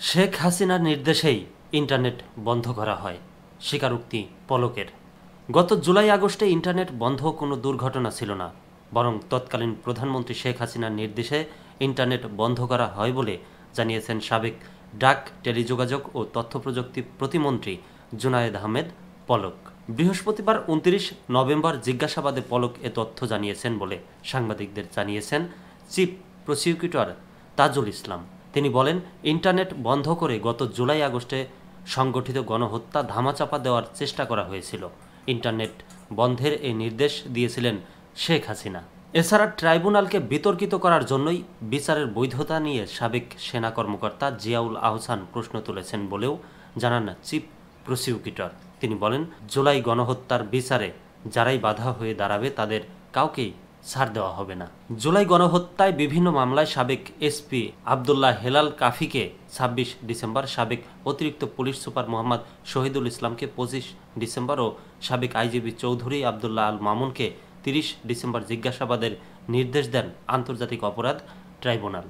শেখ হাসিনার নির্দেশেই ইন্টারনেট বন্ধ করা হয়, স্বীকারোক্তি পলকের। গত জুলাই আগস্টে ইন্টারনেট বন্ধ কোনো দুর্ঘটনা ছিল না, বরং তৎকালীন প্রধানমন্ত্রী শেখ হাসিনার নির্দেশে ইন্টারনেট বন্ধ করা হয় বলে জানিয়েছেন সাবেক ডাক, টেলিযোগাযোগ ও তথ্যপ্রযুক্তি প্রতিমন্ত্রী জুনায়েদ আহমেদ পলক। বৃহস্পতিবার ২৯ নভেম্বর জিজ্ঞাসাবাদে পলক এ তথ্য জানিয়েছেন বলে সাংবাদিকদের জানিয়েছেন চিফ প্রসিকিউটর তাজুল ইসলাম। তিনি বলেন, ইন্টারনেট বন্ধ করে গত জুলাই আগস্টে সংগঠিত গণহত্যা ধামাচাপা দেওয়ার চেষ্টা করা হয়েছিল। ইন্টারনেট বন্ধের এই নির্দেশ দিয়েছিলেন শেখ হাসিনা। এছাড়া ট্রাইব্যুনালকে বিতর্কিত করার জন্যই বিচারের বৈধতা নিয়ে সাবেক সেনা কর্মকর্তা জিয়াউল আহসান প্রশ্ন তুলেছেন বলেও জানান চিফ প্রসিকিউটর। তিনি বলেন, জুলাই গণহত্যার বিচারে যারাই বাধা হয়ে দাঁড়াবে তাদের কাউকেই ছাড় দেওয়া হবে না। জুলাই গণহত্যায় বিভিন্ন মামলায় সাবেক এসপি আবদুল্লাহ হেলাল কাফিকে ২৬ ডিসেম্বর, সাবেক অতিরিক্ত পুলিশ সুপার মোহাম্মদ শহীদুল ইসলামকে ২৫ ডিসেম্বর ও সাবেক আইজিপি চৌধুরী আবদুল্লাহ আল মামুনকে ৩০ ডিসেম্বর জিজ্ঞাসাবাদের নির্দেশ দেন আন্তর্জাতিক অপরাধ ট্রাইব্যুনাল।